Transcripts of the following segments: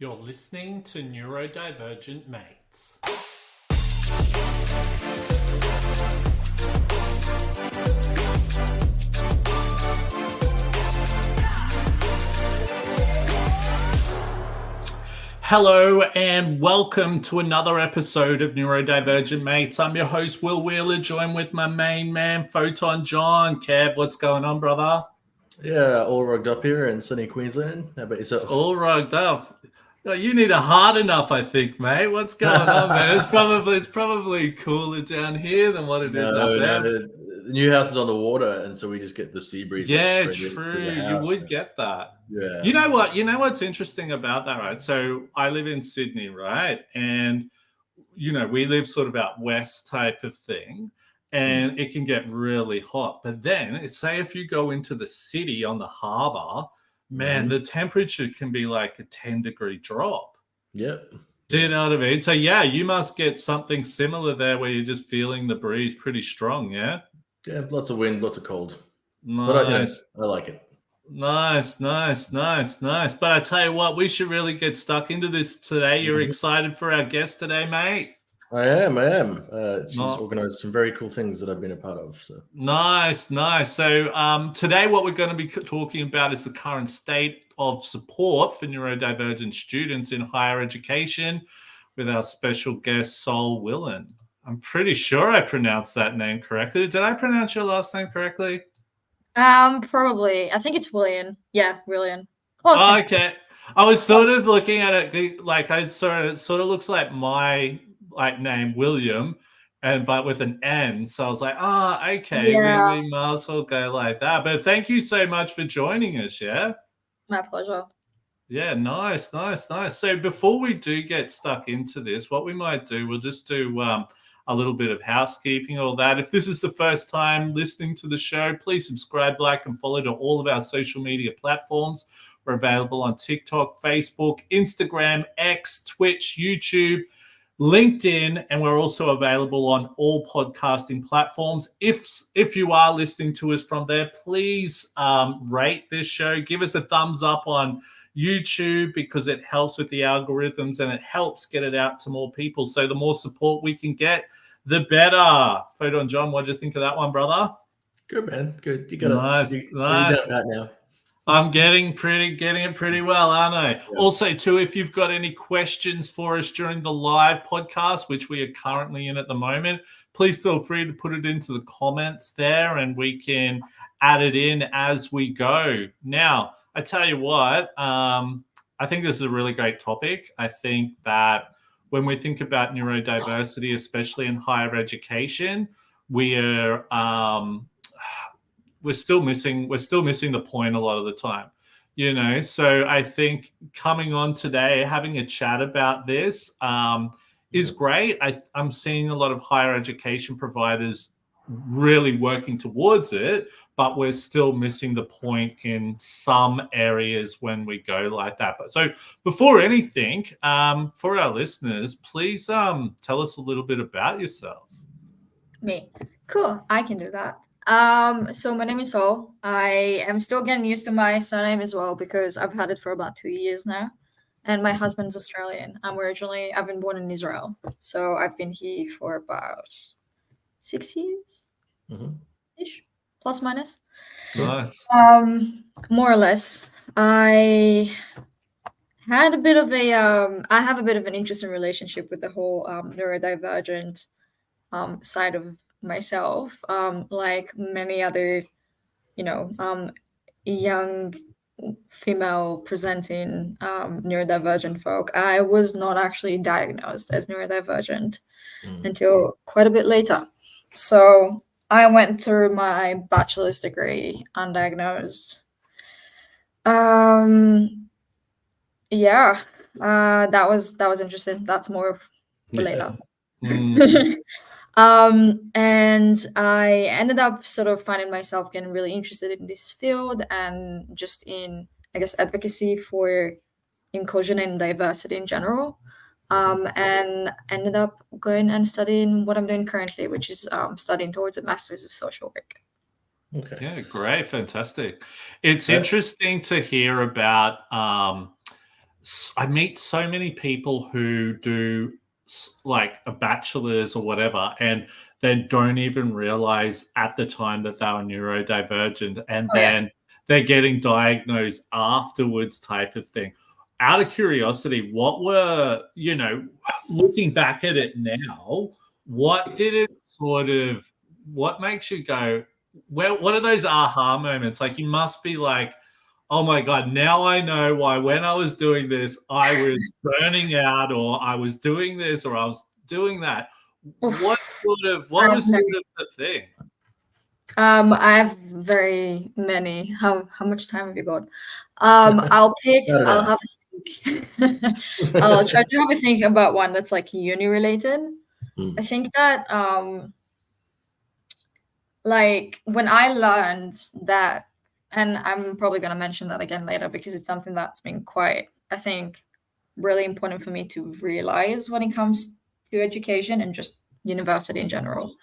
You're listening to Neurodivergent Mates. Hello and welcome to another episode of Neurodivergent Mates. I'm your host, Will Wheeler, joined with my main man, Photon John. Kev, what's going on, brother? Yeah, all rugged up here in sunny Queensland. How about yourself? All rugged up. You need a harden up, I think, mate. What's going on, man? It's probably cooler down here than what it is up there. The new house is on the water, and so we just get the sea breeze. Yeah, true. You would get that. Yeah. You know what? You know what's interesting about that, right? So I live in Sydney, right? And we live sort of out west type of thing, and it can get really hot. But then, say if you go into the city on the harbour, man, the temperature can be like a 10-degree drop. Yep. Do you know what I mean? So yeah, you must get something similar there where you're just feeling the breeze pretty strong, yeah? Yeah, lots of wind, lots of cold. Nice. But I like it. Nice. But I tell you what, we should really get stuck into this today. You're excited for our guest today, mate? I am. She's organised some very cool things that I've been a part of. So. Nice. So today what we're going to be talking about is the current state of support for neurodivergent students in higher education with our special guest, Sol Willian. I'm pretty sure I pronounced that name correctly. Did I pronounce your last name correctly? Probably. I think it's Willian. Yeah, Willian. Close. Oh, okay. I was sort of looking at it like it sort of looks like my name William, but with an N. So I was like, okay, yeah. we might as well go like that. But thank you so much for joining us. Yeah. My pleasure. Yeah, nice. So before we do get stuck into this, what we might do, we'll just do a little bit of housekeeping, all that. If this is the first time listening to the show, please subscribe, like, and follow to all of our social media platforms. We're available on TikTok, Facebook, Instagram, X, Twitch, YouTube, LinkedIn, and we're also available on all podcasting platforms. If you are listening to us from there, please rate this show. Give us a thumbs up on YouTube because it helps with the algorithms and it helps get it out to more people. So the more support we can get, the better. Photon John, what do you think of that one, brother? Good, man. Good. You got nice. That now. I'm getting it pretty well, aren't I? Yeah. Also, too, if you've got any questions for us during the live podcast, which we are currently in at the moment, please feel free to put it into the comments there and we can add it in as we go. Now, I tell you what, I think this is a really great topic. I think that when we think about neurodiversity, especially in higher education, we're still missing the point a lot of the time, So I think coming on today, having a chat about this is great. I'm seeing a lot of higher education providers really working towards it, but we're still missing the point in some areas when we go like that. But so before anything, for our listeners, please tell us a little bit about yourself. Me. Cool. I can do that. So my name is Sol. I am still getting used to my surname as well because I've had it for about 2 years now. And my husband's Australian. I've been born in Israel. So I've been here for about 6 years ish, plus minus. Nice. More or less. I have a bit of an interesting relationship with the whole neurodivergent side of myself. Like many other, young female presenting neurodivergent folk, I was not actually diagnosed as neurodivergent until quite a bit later. So I went through my bachelor's degree undiagnosed. That was interesting. That's more for later. And I ended up sort of finding myself getting really interested in this field and just in, I guess, advocacy for inclusion and diversity in general. And ended up going and studying what I'm doing currently, which is studying towards a master's of social work. Okay. Yeah, great. Fantastic. It's interesting to hear about I meet so many people who do like a bachelor's or whatever, and then don't even realize at the time that they were neurodivergent, and then they're getting diagnosed afterwards, type of thing. Out of curiosity, what were, looking back at it now, what did it what makes you go, well, what are those aha moments? Like, you must be like, oh my God, now I know why when I was doing this, I was burning out, or I was doing this, or I was doing that. What was the thing? I have very many. How much time have you got? I'll have a think. I'll try to have a think about one that's like uni related. I think that like when I learned that, and I'm probably going to mention that again later because it's something that's been quite, I think, really important for me to realize when it comes to education and just university in general.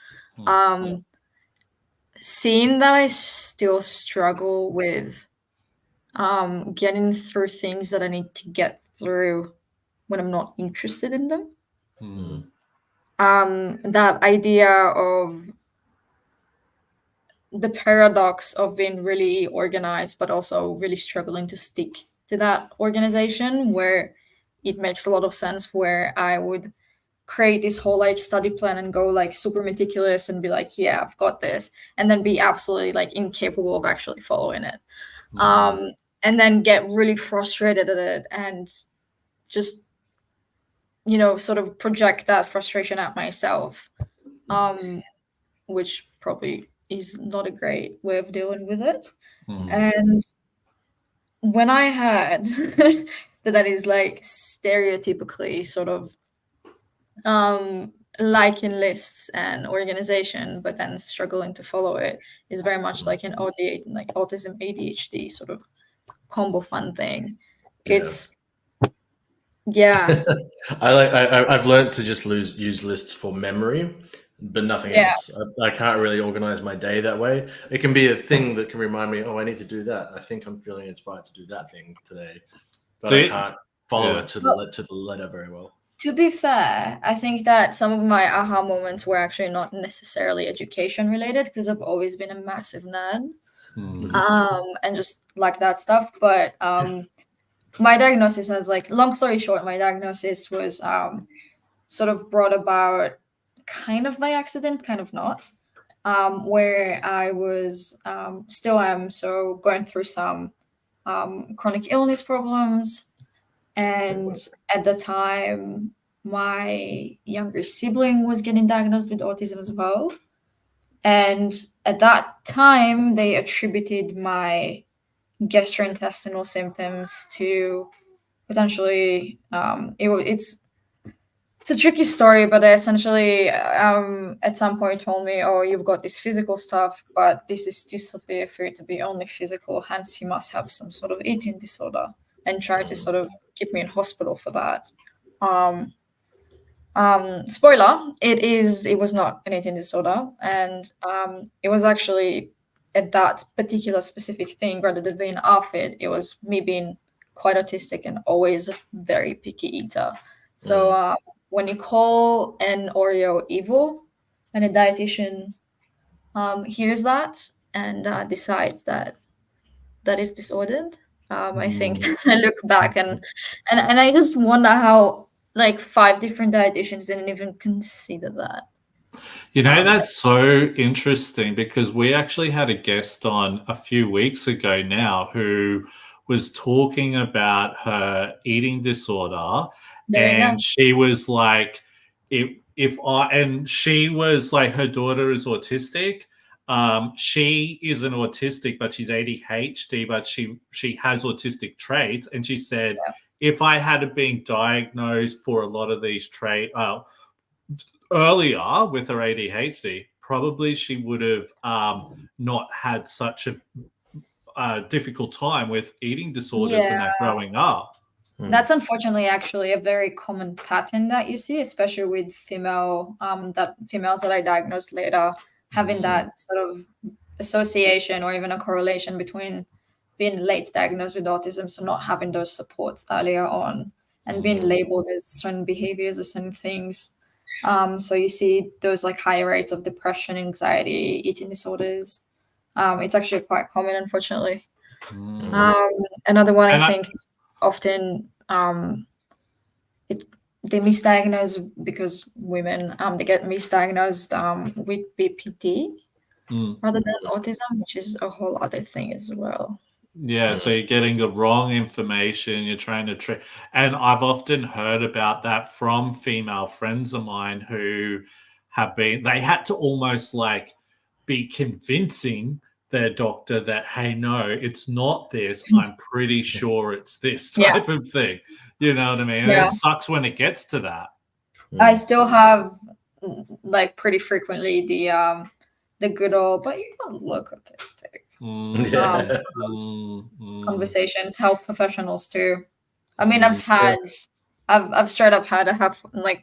Seeing that I still struggle with getting through things that I need to get through when I'm not interested in them. That idea of the paradox of being really organized, but also really struggling to stick to that organization, where it makes a lot of sense where I would create this whole like study plan and go like super meticulous and be like, yeah, I've got this, and then be absolutely like incapable of actually following it. And then get really frustrated at it and just, sort of project that frustration at myself, which probably is not a great way of dealing with it. And when I heard that is like stereotypically sort of liking lists and organization, but then struggling to follow it, is very much like an like autism ADHD sort of combo fun thing. It's I've learned to just use lists for memory, but nothing else. I can't really organize my day that way. It can be a thing that can remind me, oh, I need to do that. I think I'm feeling inspired to do that thing today, but I can't follow it to the letter very well. To be fair, I think that some of my aha moments were actually not necessarily education related, because I've always been a massive nerd, and just like that stuff. But my diagnosis has, like, long story short, my diagnosis was sort of brought about kind of by accident, kind of not, where I was still am, so going through some chronic illness problems. And at the time, my younger sibling was getting diagnosed with autism as well. And at that time, they attributed my gastrointestinal symptoms to potentially, it's a tricky story, but they essentially at some point told me, oh, you've got this physical stuff, but this is too severe for it to be only physical, hence you must have some sort of eating disorder, and try to sort of keep me in hospital for that. Spoiler, it was not an eating disorder, and it was actually at that particular specific thing, rather than being off it, it was me being quite autistic and always a very picky eater. So when you call an Oreo evil, and a dietitian hears that and decides that is disordered, I think I look back and I just wonder how like 5 different dietitians didn't even consider that. That's so interesting, because we actually had a guest on a few weeks ago now who was talking about her eating disorder, and she was like, she was like, her daughter is autistic. She isn't autistic, but she's ADHD, but she has autistic traits. And she said, if I had been diagnosed for a lot of these traits earlier with her ADHD, probably she would have not had such a difficult time with eating disorders and that growing up. That's unfortunately actually a very common pattern that you see, especially with females that are diagnosed later, having that sort of association or even a correlation between being late diagnosed with autism, so not having those supports earlier on and being labeled as certain behaviors or certain things. So you see those like higher rates of depression, anxiety, eating disorders. It's actually quite common, unfortunately. Another one, I think often they misdiagnose because women they get misdiagnosed with BPD rather than autism, which is a whole other thing as well. Yeah, so you're getting the wrong information, you're trying to trick. And I've often heard about that from female friends of mine who they had to almost like be convincing their doctor that, hey, no, it's not this. I'm pretty sure it's this type of thing. You know what I mean? And it sucks when it gets to that. I still have like pretty frequently the good old, but you don't look autistic. Conversations, health professionals too. I mean, I've straight up had to have like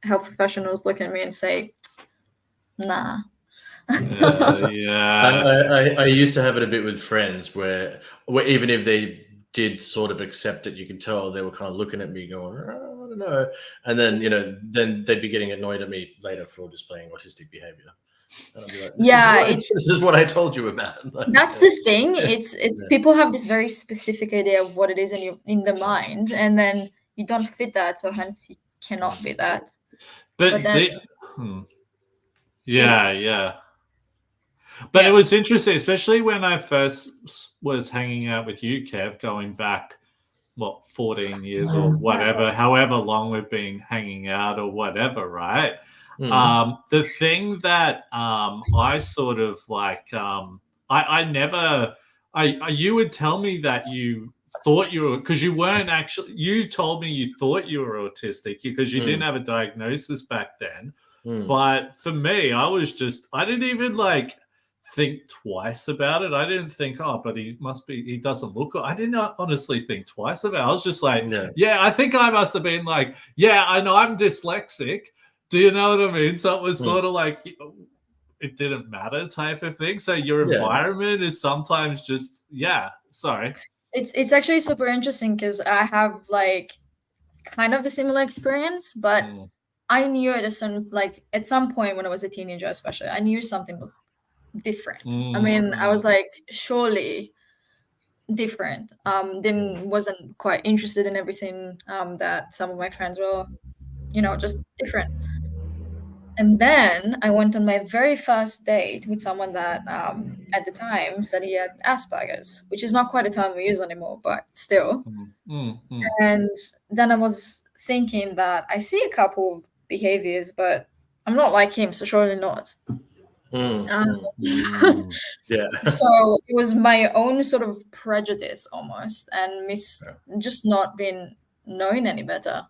health professionals look at me and say, nah. I used to have it a bit with friends where even if they did sort of accept it, you could tell they were kind of looking at me going, I don't know. And then, then they'd be getting annoyed at me later for displaying autistic behavior. And I'll be like, this is what I told you about. Like, that's the thing. It's people have this very specific idea of what it is in the mind, and then you don't fit that, so hence you cannot be that. But But it was interesting, especially when I first was hanging out with you, Kev, going back, 14 years or whatever, however long we've been hanging out or whatever, right? The thing that I sort of like, you would tell me that you thought you were, because you weren't actually, you told me you thought you were autistic because you didn't have a diagnosis back then. But for me, I didn't even like think twice about it. I didn't think, but he doesn't look. I didn't honestly think twice about it. I was just like, I think I must have been like, I know I'm dyslexic. Do you know what I mean? So it was sort of like, it didn't matter type of thing. So your environment is sometimes just, sorry. It's actually super interesting because I have like kind of a similar experience, but I knew at some point when I was a teenager, especially, I knew something was different. I mean, I was like, surely different. Then wasn't quite interested in everything that some of my friends were, just different. And then I went on my very first date with someone that at the time said he had Asperger's, which is not quite a term we use anymore, but still. And then I was thinking that I see a couple of behaviors, but I'm not like him, so surely not. So it was my own sort of prejudice almost, and just not being known any better.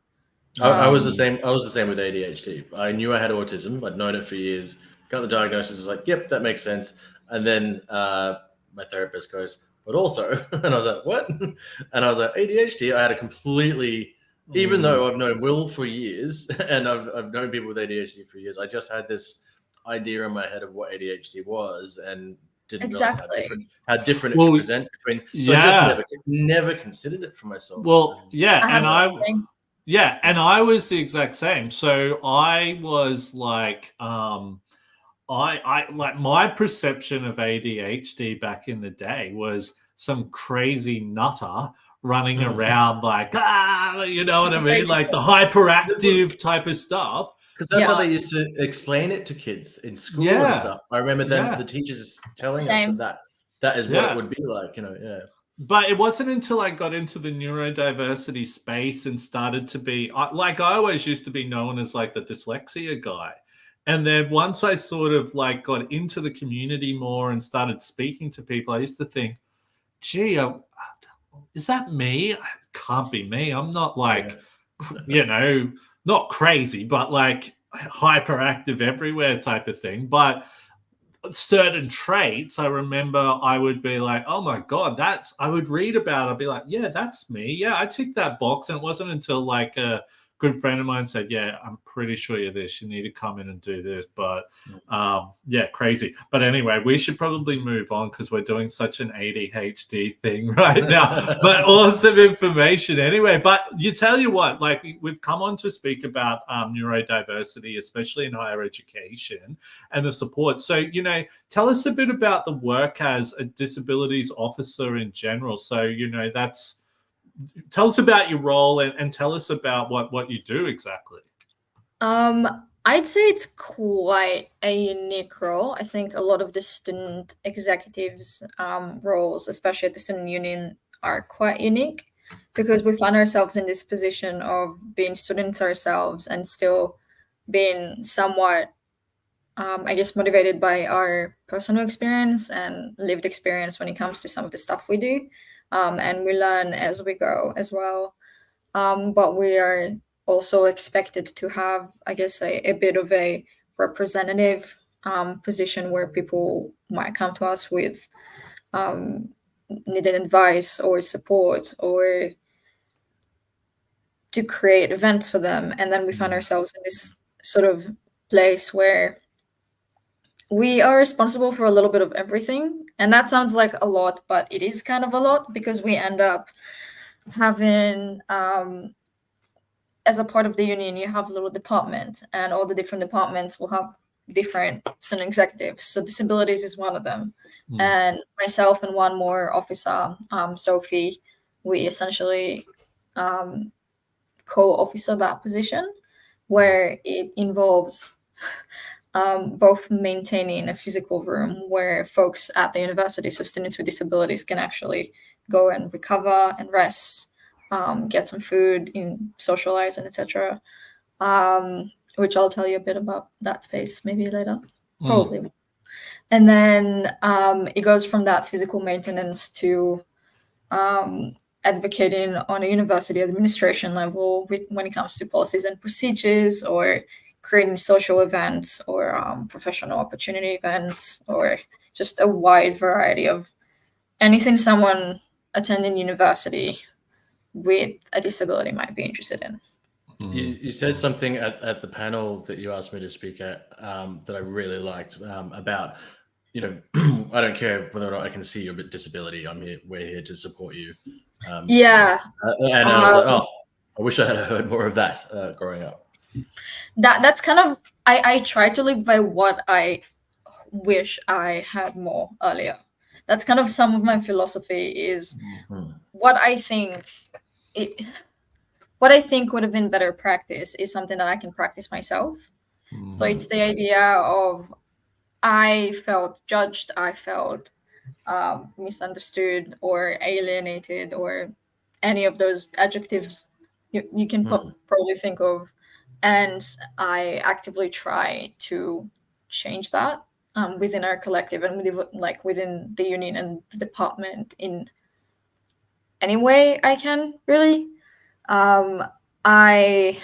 I was the same. I was the same with ADHD. I knew I had autism. I'd known it for years. Got the diagnosis. Was like, yep, that makes sense. And then my therapist goes, but also, and I was like, what? And I was like, ADHD. I had a completely, even though I've known Will for years and I've known people with ADHD for years, I just had this idea in my head of what ADHD was and didn't realize how different it could present between. So I just never considered it for myself. And I was the exact same. So I was like, I like my perception of ADHD back in the day was some crazy nutter running around like, you know what I mean? Like the hyperactive type of stuff. Because that's how they used to explain it to kids in school and stuff. I remember the teachers telling us that is what it would be like, But it wasn't until I got into the neurodiversity space and started to be I always used to be known as like the dyslexia guy. And then once I sort of like got into the community more and started speaking to people, I used to think, gee, is that me? It can't be me. I'm not like, not crazy, but like hyperactive everywhere type of thing. But certain traits, I remember I would be like, oh my God, I would read about it. I'd be like, yeah, that's me. Yeah, I ticked that box. And it wasn't until like a good friend of mine said, yeah, I'm pretty sure you're this. You need to come in and do this. But yeah, crazy. But anyway, we should probably move on because we're doing such an ADHD thing right now. But awesome information anyway. But you tell you what, like we've come on to speak about neurodiversity, especially in higher education and the support. So, you know, tell us a bit about the work as a disabilities officer in general. So, you know, tell us about your role and tell us about what you do exactly. I'd say it's quite a unique role. I think a lot of the student executives roles, especially at the student union, are quite unique because we find ourselves in this position of being students ourselves and still being somewhat, I guess, motivated by our personal experience and lived experience when it comes to some of the stuff we do. And we learn as we go as well. But we are also expected to have, I guess, a bit of a representative position where people might come to us with needed advice or support or to create events for them. And then we find ourselves in this sort of place where we are responsible for a little bit of everything. And that sounds like a lot, but it is kind of a lot because we end up having, as a part of the union, you have a little department and all the different departments will have different student executives. So disabilities is one of them. And myself and one more officer, Sophie, we essentially co-officer that position where it involves both maintaining a physical room where folks at the university, so students with disabilities, can actually go and recover and rest, get some food, socialize, and etc. Which I'll tell you a bit about that space maybe later, probably. And then it goes from that physical maintenance to advocating on a university administration level when it comes to policies and procedures, or creating social events or professional opportunity events, or just a wide variety of anything someone attending university with a disability might be interested in. You said something at the panel that you asked me to speak at that I really liked about, you know, I don't care whether or not I can see your disability. We're here to support you. Yeah. And I was like, oh, I wish I had heard more of that growing up. That's kind of, I try to live by what I wish I had more earlier. That's kind of some of my philosophy is what I think would have been better practice is something that I can practice myself. So it's the idea of I felt judged, I felt misunderstood or alienated or any of those adjectives you can probably think of. And I actively try to change that within our collective and within the union and the department in any way I can, really. I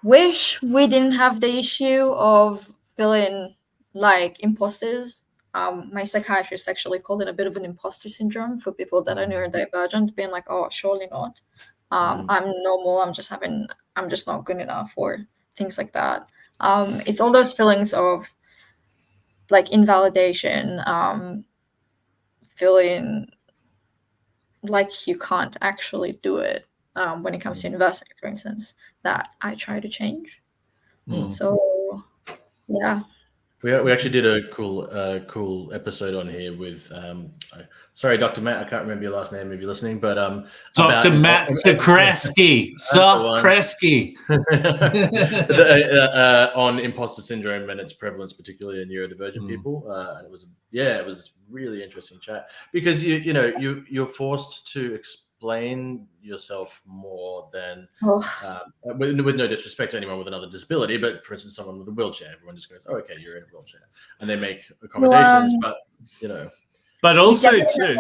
wish we didn't have the issue of feeling like imposters. My psychiatrist actually called it a bit of an imposter syndrome for people that are neurodivergent, being like, oh, surely not. I'm normal. I'm just not good enough, or things like that. It's all those feelings of like invalidation, feeling like you can't actually do it when it comes to university, for instance, that I try to change. So, yeah. We actually did a cool episode on here with sorry, Dr. Matt, I can't remember your last name if you're listening, but Dr. Matt Sakreski. On imposter syndrome and its prevalence, particularly in neurodivergent people. And it was really interesting chat because you're forced to explain yourself more than with no disrespect to anyone with another disability, but for instance, someone with a wheelchair, everyone just goes, oh, okay, you're in a wheelchair, and they make accommodations, but also too.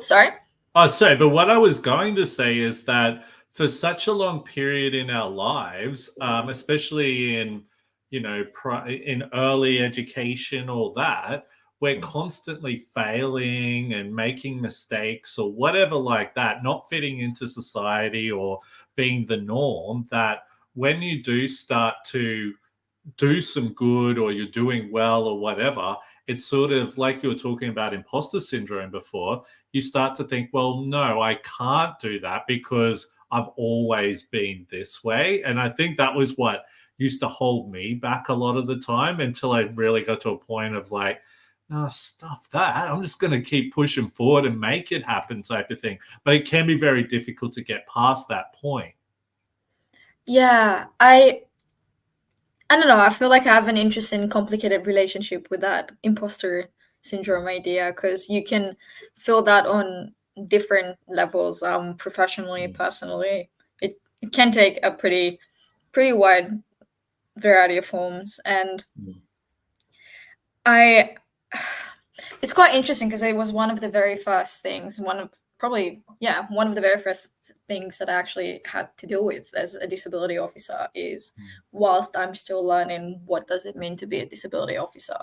Sorry. Oh, sorry, but what I was going to say is that for such a long period in our lives, especially in in early education, all that, we're constantly failing and making mistakes or whatever like that, not fitting into society or being the norm, that when you do start to do some good or you're doing well or whatever, it's sort of like you were talking about imposter syndrome before. You start to think, well, no, I can't do that because I've always been this way. And I think that was what used to hold me back a lot of the time, until I really got to a point of like, no, stuff that. I'm just going to keep pushing forward and make it happen type of thing. But it can be very difficult to get past that point. Yeah, I don't know. I feel like I have an interesting, complicated relationship with that imposter syndrome idea, because you can feel that on different levels, professionally, personally. It can take a pretty wide variety of forms, and it's quite interesting because it was one of the very first things, one of the very first things that I actually had to deal with as a disability officer is, whilst I'm still learning, what does it mean to be a disability officer?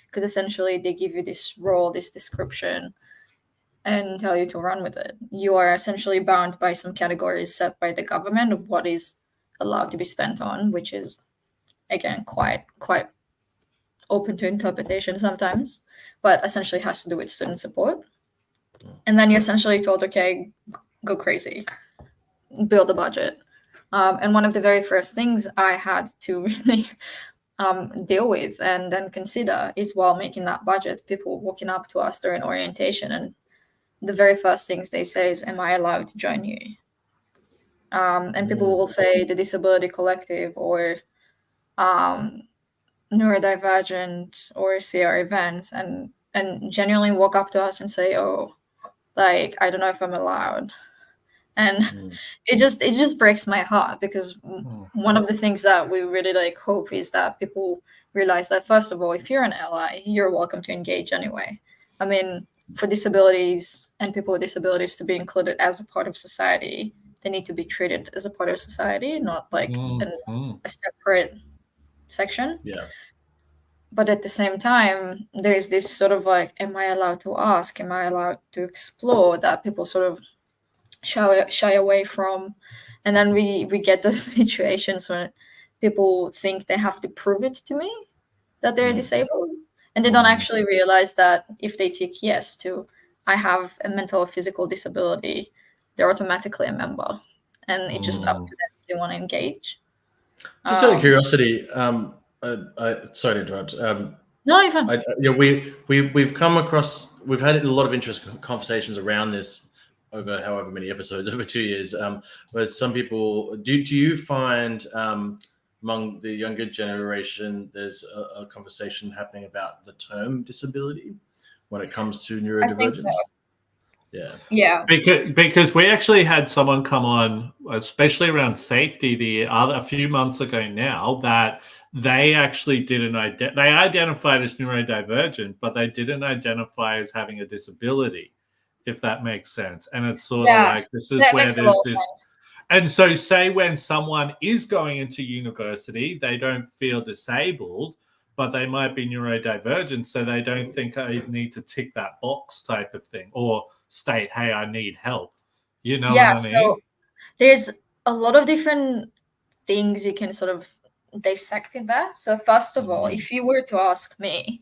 Because essentially they give you this role, this description, and tell you to run with it. You are essentially bound by some categories set by the government of what is allowed to be spent on, which is, again, quite open to interpretation sometimes, but essentially has to do with student support. And then you're essentially told, okay, go crazy, build a budget. And one of the very first things I had to really deal with and then consider is, while making that budget, people walking up to us during orientation, and the very first things they say is, am I allowed to join you? And people will say the Disability Collective or Neurodivergent or CR events, and genuinely walk up to us and say, oh, like, I don't know if I'm allowed. And it just breaks my heart, because one of the things that we really like hope is that people realize that, first of all, if you're an ally, you're welcome to engage anyway. I mean, for disabilities and people with disabilities to be included as a part of society, they need to be treated as a part of society, not like a separate section. Yeah. But at the same time, there's this sort of like, am I allowed to ask? Am I allowed to explore, that people sort of shy away from? And then we get those situations when people think they have to prove it to me that they're disabled. And they don't actually realize that if they tick yes to, I have a mental or physical disability, they're automatically a member. And it's just up to them if they want to engage. Just out of curiosity, sorry to interrupt. No, you're fine. We've come across, we've had a lot of interesting conversations around this over however many episodes, over 2 years, where some people, do you find among the younger generation, there's a conversation happening about the term disability when it comes to neurodivergence? I think so. Yeah. Because we actually had someone come on, especially around safety, a few months ago now, that they actually didn't they identified as neurodivergent, but they didn't identify as having a disability, if that makes sense. And it's sort of like, this is where there's this. And so say when someone is going into university, they don't feel disabled, but they might be neurodivergent, so they don't think I need to tick that box type of thing, or state, hey, I need help. You know what I mean? So there's a lot of different things you can sort of dissect in that. So first of all, if you were to ask me,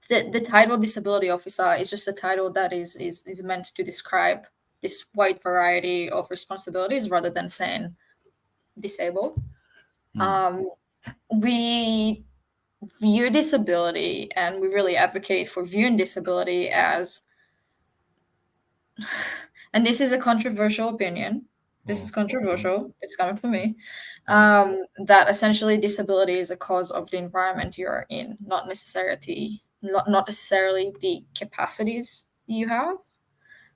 the title disability officer is just a title that is meant to describe this wide variety of responsibilities rather than saying disabled. We view disability, and we really advocate for viewing disability as, and this is a controversial opinion, this is controversial, it's coming from me, that essentially disability is a cause of the environment you're in, not necessarily the capacities you have.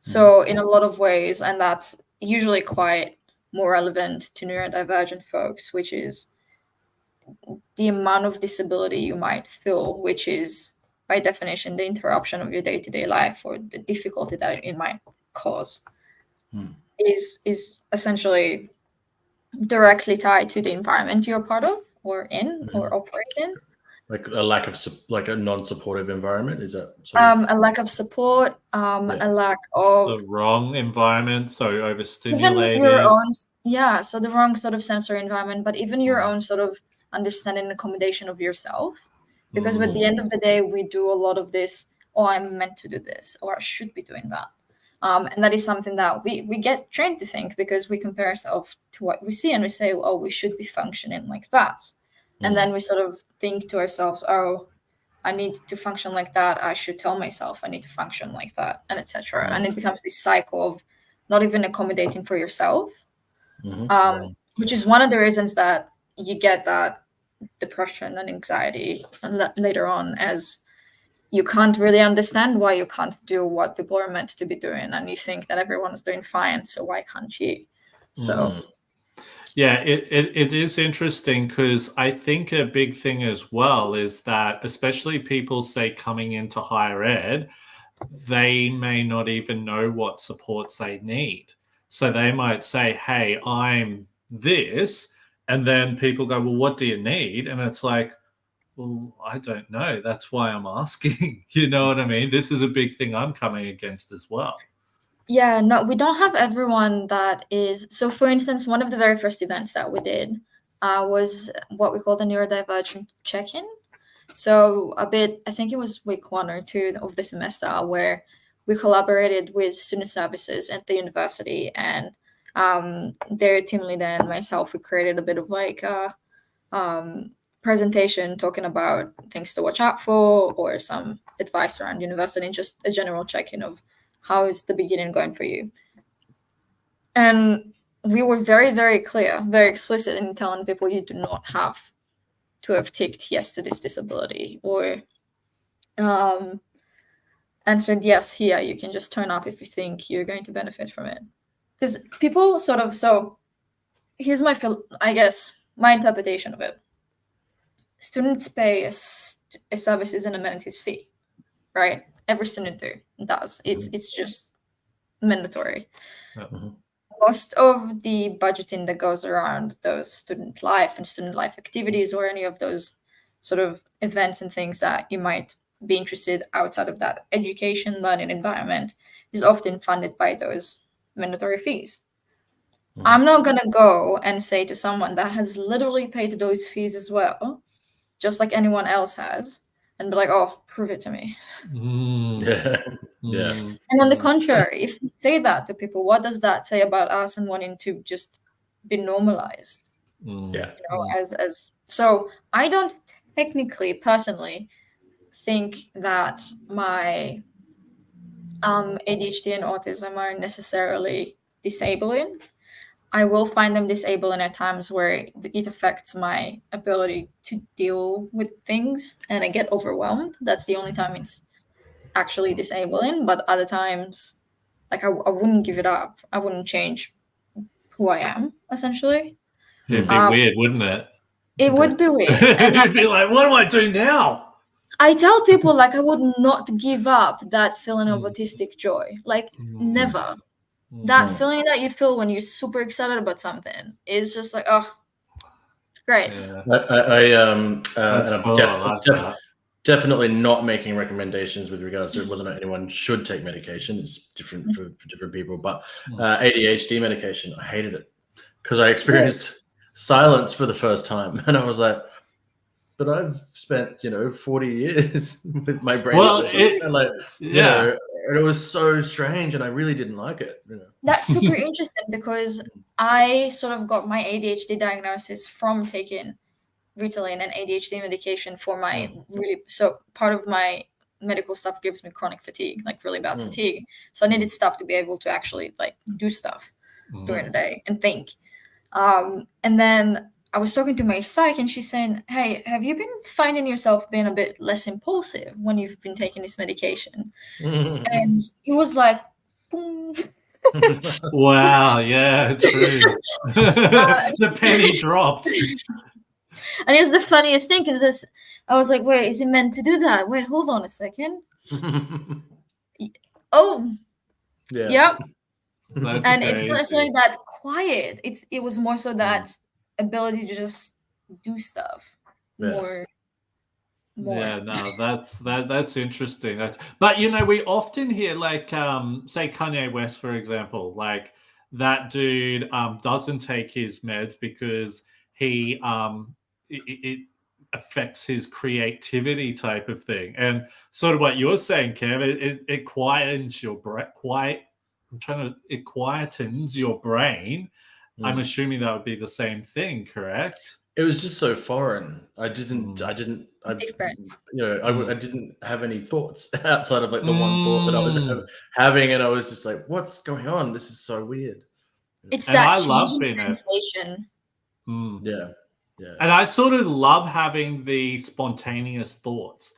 So in a lot of ways, and that's usually quite more relevant to neurodivergent folks, which is the amount of disability you might feel, which is by definition the interruption of your day-to-day life, or the difficulty that it might cause, is essentially directly tied to the environment you're part of or in or operate in. Like a lack of, like a non-supportive environment, is that a lack of support, a lack of the wrong environment, so overstimulated. Even your own so the wrong sort of sensory environment, but even your own sort of understanding and accommodation of yourself. Because at the end of the day, we do a lot of this, oh, I'm meant to do this, or I should be doing that. And that is something that we get trained to think, because we compare ourselves to what we see and we say, oh, we should be functioning like that. And then we sort of think to ourselves, oh, I need to function like that. I should tell myself I need to function like that, and etc. And it becomes this cycle of not even accommodating for yourself, which is one of the reasons that you get that depression and anxiety later on, as you can't really understand why you can't do what people are meant to be doing, and you think that everyone's doing fine, so why can't you? So yeah, it is interesting, because I think a big thing as well is that, especially people say coming into higher ed, they may not even know what supports they need. So they might say, hey, I'm this, and then people go, well, what do you need? And it's like, well, I don't know. That's why I'm asking. You know what I mean? This is a big thing I'm coming against as well. Yeah, no, we don't have everyone that is. So, for instance, one of the very first events that we did was what we call the Neurodivergent check-in. So I think it was week 1 or 2 of the semester, where we collaborated with student services at the university, and their team leader and myself, we created a bit of like a presentation talking about things to watch out for, or some advice around university, and just a general check-in of how is the beginning going for you. And we were very, very clear, very explicit in telling people you do not have to have ticked yes to this disability, or answered yes here. You can just turn up if you think you're going to benefit from it. Because people sort of, so here's my interpretation of it. Students pay a services and amenities fee, right? Every student does. It's just mandatory. Most of the budgeting that goes around those student life and student life activities, or any of those sort of events and things that you might be interested outside of that education learning environment, is often funded by those mandatory fees. I'm not going to go and say to someone that has literally paid those fees as well, just like anyone else has, and be like, oh, prove it to me. And on the contrary, if we say that to people, what does that say about us and wanting to just be normalized? So I don't technically, personally, think that my ADHD and autism are necessarily disabling. I will find them disabling at times where it affects my ability to deal with things and I get overwhelmed. That's the only time it's actually disabling. But other times, like I wouldn't give it up. I wouldn't change who I am, essentially. It'd be weird, wouldn't it? It would be weird. And I'd be like, what do I do now? I tell people, like, I would not give up that feeling of autistic joy. Like, never. That feeling that you feel when you're super excited about something is just like, oh, it's great. I'm definitely not making recommendations with regards to whether or not anyone should take medication. It's different for different people. But ADHD medication, I hated it because I experienced silence for the first time, and I was like, but I've spent 40 years with my brain. And it was so strange, and I really didn't like it. That's super interesting, because I sort of got my ADHD diagnosis from taking Ritalin and ADHD medication for my so part of my medical stuff gives me chronic fatigue, like really bad fatigue. So I needed stuff to be able to actually like do stuff during the day and think. And then I was talking to my psych, and she's saying, hey, have you been finding yourself being a bit less impulsive when you've been taking this medication? And it was like, boom. Wow, yeah, true. The penny dropped. And it's the funniest thing, because I was like, wait, is it meant to do that? Wait, hold on a second. Oh, yeah. That's and crazy. it's not necessarily that quiet. It was more so that ability to just do stuff more. Yeah, no, that's interesting. But we often hear, like, say Kanye West, for example, like that dude doesn't take his meds because it affects his creativity type of thing. And sort of what you're saying, Kev, it quietens your brain. It quietens your brain. I'm assuming that would be the same thing, correct? It was just so foreign. I didn't Different. I didn't have any thoughts outside of like the one thought that I was having, and I was just like, what's going on? This is so weird. It's And that I love changing being sensation. Yeah. And I sort of love having the spontaneous thoughts.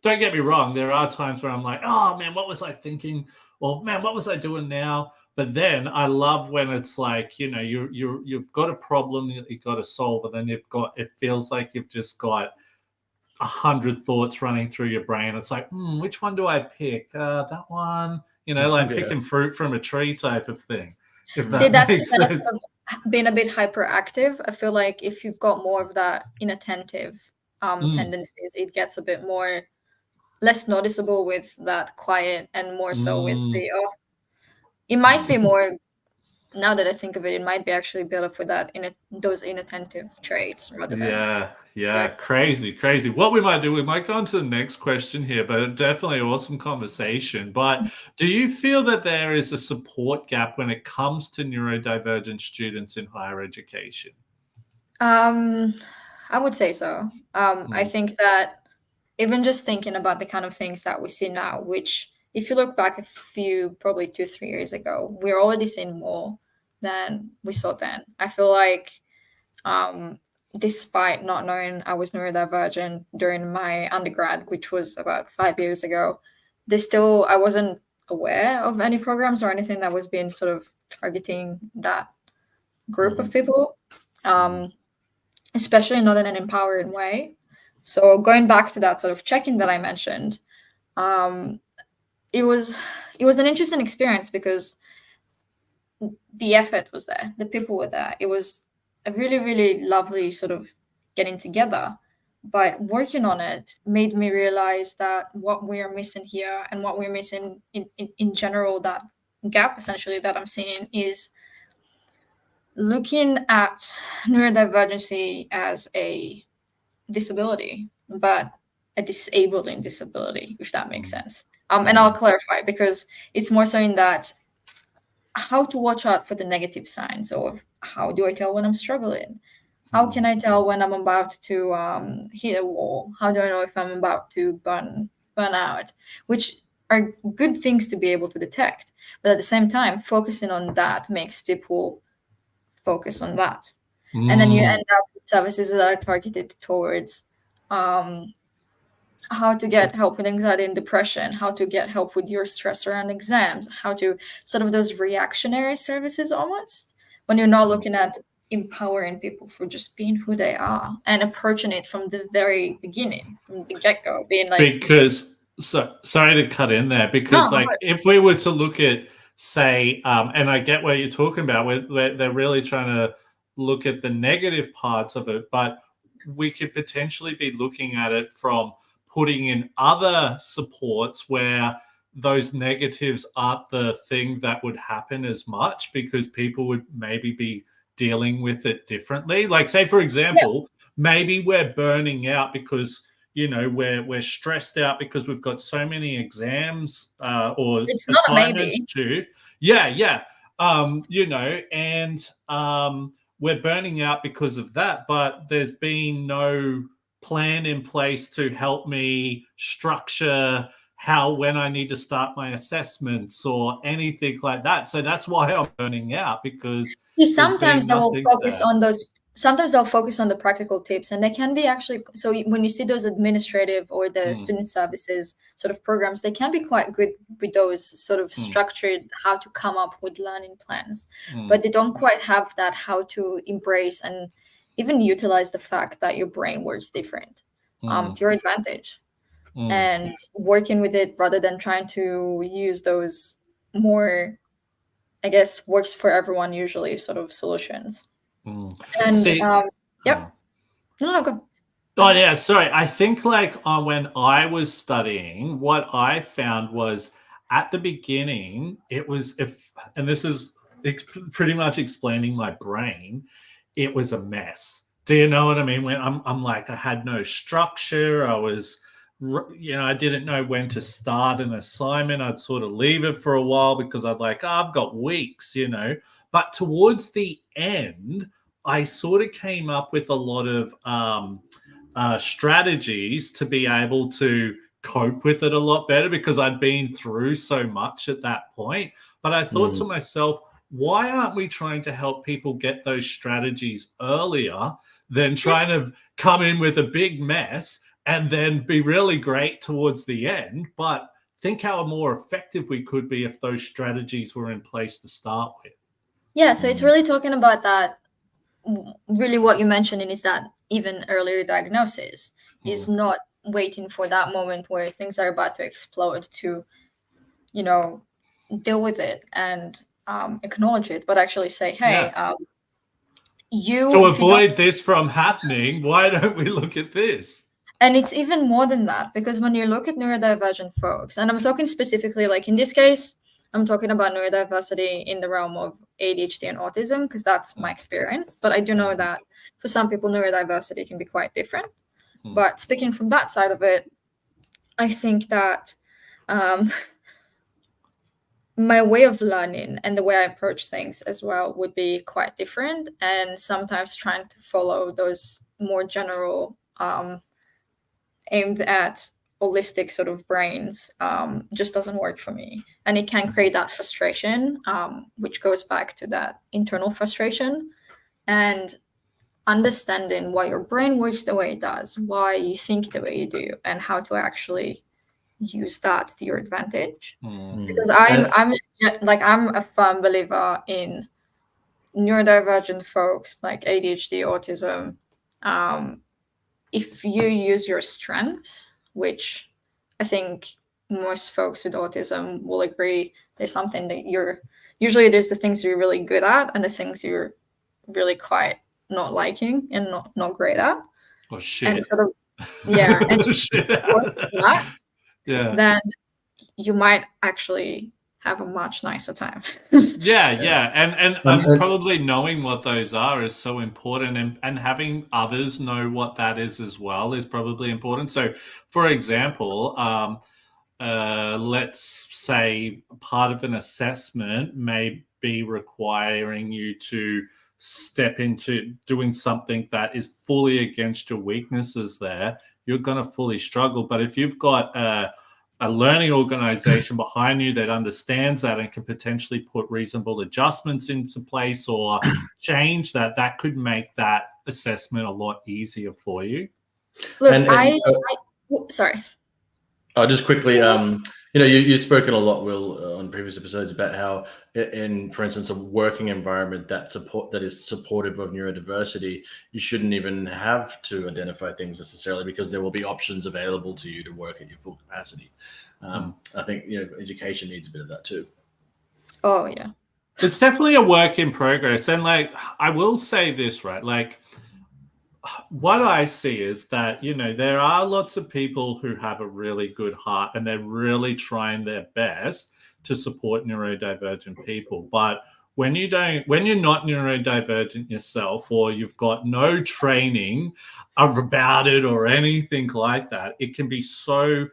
Don't get me wrong. There are times where I'm like, oh man, what was I thinking? Or man, what was I doing now? But then I love when it's like, you know, you've got a problem you've got to solve, and then it feels like you've just got 100 thoughts running through your brain. It's like, which one do I pick? That one, you know, like picking fruit from a tree type of thing. See, that's the benefit of being a bit hyperactive. I feel like if you've got more of that inattentive tendencies, it gets a bit less noticeable with that quiet, and more so with the it might be more, now that I think of it, it might be actually better for that those inattentive traits rather than crazy. What we might do, we might go on to the next question here, but definitely awesome conversation. But do you feel that there is a support gap when it comes to neurodivergent students in higher education? I would say so. I think that even just thinking about the kind of things that we see now, which if you look back probably 2-3 years ago, we're already seeing more than we saw then. I feel like despite not knowing I was neurodivergent during my undergrad, which was about 5 years ago, I wasn't aware of any programs or anything that was being sort of targeting that group of people, especially not in an empowering way. So going back to that sort of check-in that I mentioned, it was an interesting experience because the effort was there, the people were there. It was a really, really lovely sort of getting together. But working on it made me realize that what we are missing here, and what we're missing in general, that gap essentially that I'm seeing, is looking at neurodivergency as a disability, but a disabling disability, if that makes sense. And I'll clarify, because it's more so in that how to watch out for the negative signs, or how do I tell when I'm struggling? How can I tell when I'm about to hit a wall? How do I know if I'm about to burn out? Which are good things to be able to detect. But at the same time, focusing on that makes people focus on that. And then you end up with services that are targeted towards how to get help with anxiety and depression, how to get help with your stress around exams, how to sort of those reactionary services almost, when you're not looking at empowering people for just being who they are and approaching it from the very beginning, from the get-go, being like... Sorry to cut in there, because if we were to look at, say, and I get what you're talking about, where they're really trying to look at the negative parts of it, but we could potentially be looking at it from putting in other supports where those negatives aren't the thing that would happen as much, because people would maybe be dealing with it differently. Like, say, for example, maybe we're burning out because, you know, we're stressed out because we've got so many exams or it's not assignments due. You know, and we're burning out because of that, but there's been no plan in place to help me structure when I need to start my assessments or anything like that. So that's why I'm burning out, because sometimes they will focus on those. Sometimes they'll focus on the practical tips, and they can be actually, so when you see those administrative or the student services sort of programs, they can be quite good with those sort of structured, how to come up with learning plans, but they don't quite have that how to embrace and even utilize the fact that your brain works different to your advantage, and working with it rather than trying to use those more, I guess, works for everyone usually sort of solutions. And go. Oh yeah, sorry. I think like when I was studying, what I found was at the beginning, it was and this is pretty much explaining my brain, it was a mess. Do you know what I mean? When I'm like, I had no structure. I was, I didn't know when to start an assignment. I'd sort of leave it for a while because I'd like, I've got weeks, But towards the end, I sort of came up with a lot of strategies to be able to cope with it a lot better because I'd been through so much at that point. But I thought to myself, why aren't we trying to help people get those strategies earlier than trying to come in with a big mess and then be really great towards the end? But think how more effective we could be if those strategies were in place to start with. Yeah, so it's really talking about that. Really what you're mentioning is that even earlier diagnosis is not waiting for that moment where things are about to explode to, deal with it and acknowledge it, but actually say, hey, to avoid this from happening, why don't we look at this? And it's even more than that, because when you look at neurodivergent folks, and I'm talking specifically, like in this case, I'm talking about neurodiversity in the realm of ADHD and autism, because that's my experience. But I do know that for some people, neurodiversity can be quite different. But speaking from that side of it, I think that my way of learning and the way I approach things as well would be quite different. And sometimes trying to follow those more general aimed at holistic sort of brains just doesn't work for me. And it can create that frustration, which goes back to that internal frustration and understanding why your brain works the way it does, why you think the way you do, and how to actually use that to your advantage. Because I'm a firm believer in neurodivergent folks like ADHD, autism. If you use your strengths, which I think most folks with autism will agree, there's something that there's the things you're really good at and the things you're really quite not liking and not great at. Oh shit. And sort of, and shit. Then you might actually have a much nicer time. And probably knowing what those are is so important, and having others know what that is as well is probably important. So for example, let's say part of an assessment may be requiring you to step into doing something that is fully against your weaknesses there, you're going to fully struggle. But if you've got a learning organization behind you that understands that and can potentially put reasonable adjustments into place or change that could make that assessment a lot easier for you. Look, sorry. Just quickly, you've spoken a lot, Will, on previous episodes about how, for instance, a working environment that is supportive of neurodiversity, you shouldn't even have to identify things necessarily because there will be options available to you to work at your full capacity. I think education needs a bit of that too. Oh yeah, it's definitely a work in progress, and I will say this, right? What I see is that, there are lots of people who have a really good heart and they're really trying their best to support neurodivergent people. But when you're not neurodivergent yourself, or you've got no training about it or anything like that, it can be so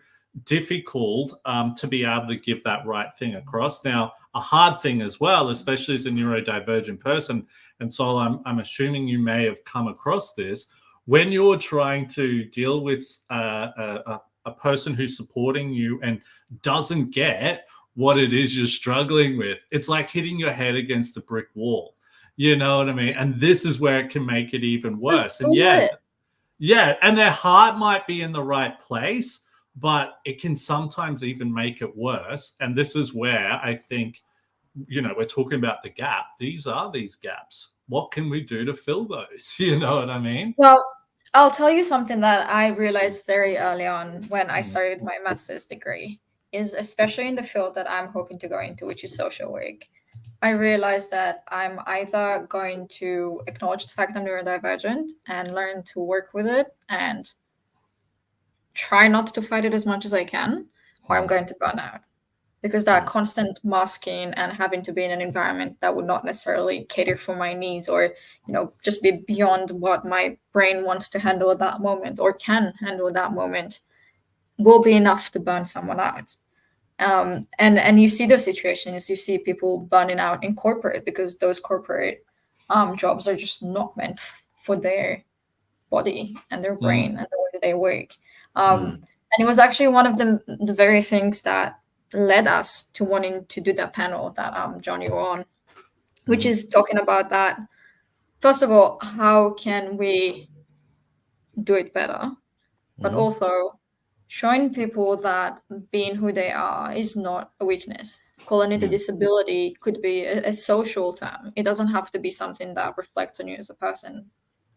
difficult to be able to give that right thing across. Now, a hard thing as well, especially as a neurodivergent person, and so I'm assuming you may have come across this, when you're trying to deal with a person who's supporting you and doesn't get what it is you're struggling with, it's like hitting your head against a brick wall. You know what I mean? And this is where it can make it even worse. And and their heart might be in the right place, but it can sometimes even make it worse. And this is where I think, we're talking about the gap. These are these gaps. What can we do to fill those? You know what I mean? Well, I'll tell you something that I realized very early on when I started my master's degree is, especially in the field that I'm hoping to go into, which is social work, I realized that I'm either going to acknowledge the fact I'm neurodivergent and learn to work with it and try not to fight it as much as I can, or I'm going to burn out. because that constant masking and having to be in an environment that would not necessarily cater for my needs, or just be beyond what my brain wants to handle at that moment or can handle at that moment, will be enough to burn someone out. And you see those situations, you see people burning out in corporate because those corporate jobs are just not meant for their body and their brain and the way that they work. And it was actually one of the very things that led us to wanting to do that panel that John, you were on, which is talking about that. First of all, how can we do it better? But also showing people that being who they are is not a weakness. Calling it a disability could be a social term. It doesn't have to be something that reflects on you as a person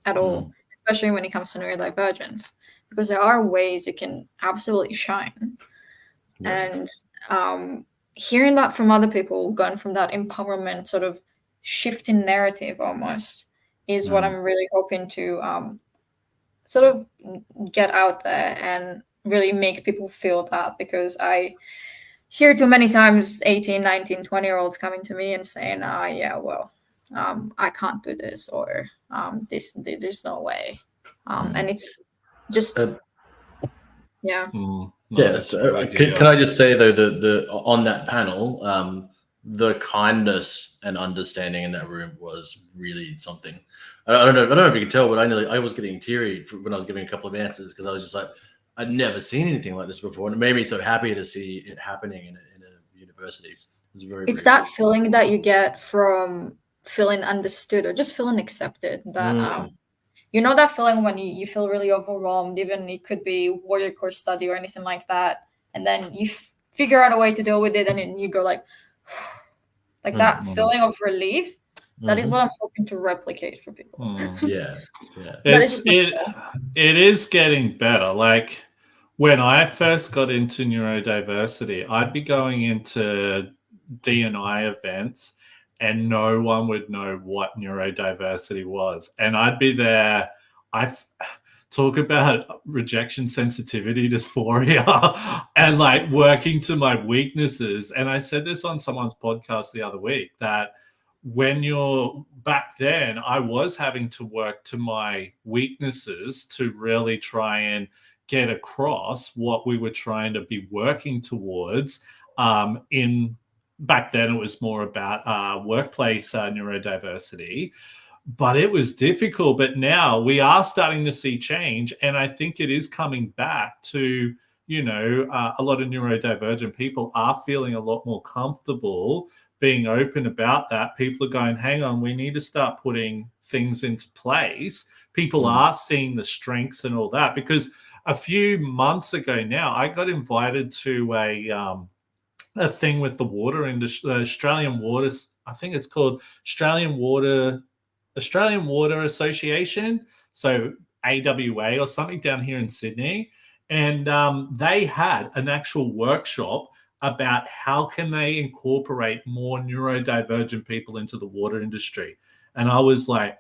at all, especially when it comes to neurodivergence, because there are ways you can absolutely shine. And hearing that from other people, going from that empowerment sort of shifting narrative almost, is what I'm really hoping to sort of get out there and really make people feel that, because I hear too many times 18, 19, 20-year-olds coming to me and saying, I can't do this, or there's no way. And it's just, Yes. Can I just say though, the on that panel, the kindness and understanding in that room was really something. I don't know if you can tell, but I was getting teary when I was giving a couple of answers, because I was just like, I'd never seen anything like this before, and it made me so happy to see it happening in a university. It was it's that feeling that you get from feeling understood or just feeling accepted. That that feeling when you feel really overwhelmed, even it could be warrior core study or anything like that, and then you figure out a way to deal with it, and then you go like that feeling of relief. That is what I'm hoping to replicate for people. It is getting better. Like when I first got into neurodiversity, I'd be going into D&I events and no one would know what neurodiversity was. And I'd be there. I talk about rejection sensitivity dysphoria and like working to my weaknesses. And I said this on someone's podcast the other week, that when you're back then, I was having to work to my weaknesses to really try and get across what we were trying to be working towards. Back then, it was more about workplace neurodiversity, but it was difficult. But now we are starting to see change, and I think it is coming back to, a lot of neurodivergent people are feeling a lot more comfortable being open about that. People are going, hang on, we need to start putting things into place. People are seeing the strengths and all that, because a few months ago now, I got invited to a thing with the water industry, the Australian Water, I think it's called Australian Water Association, so AWA or something, down here in Sydney. And they had an actual workshop about how can they incorporate more neurodivergent people into the water industry. And I was like,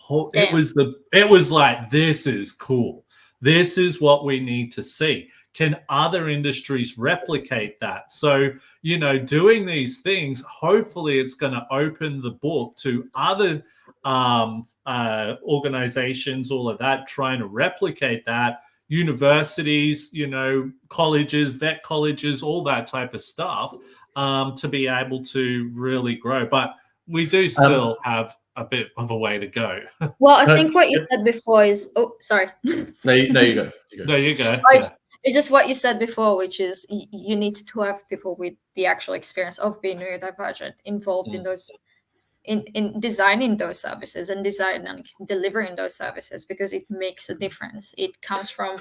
it was like, this is cool. This is what we need to see. Can other industries replicate that? So, doing these things, hopefully it's going to open the book to other organizations, all of that, trying to replicate that. Universities, colleges, vet colleges, all that type of stuff, to be able to really grow. But we do still have a bit of a way to go. Well, I think what you said before is, sorry. No, you go. No, you go. It's just what you said before, which is you need to have people with the actual experience of being neurodivergent involved in those, in designing those services and delivering those services, because it makes a difference. It comes from,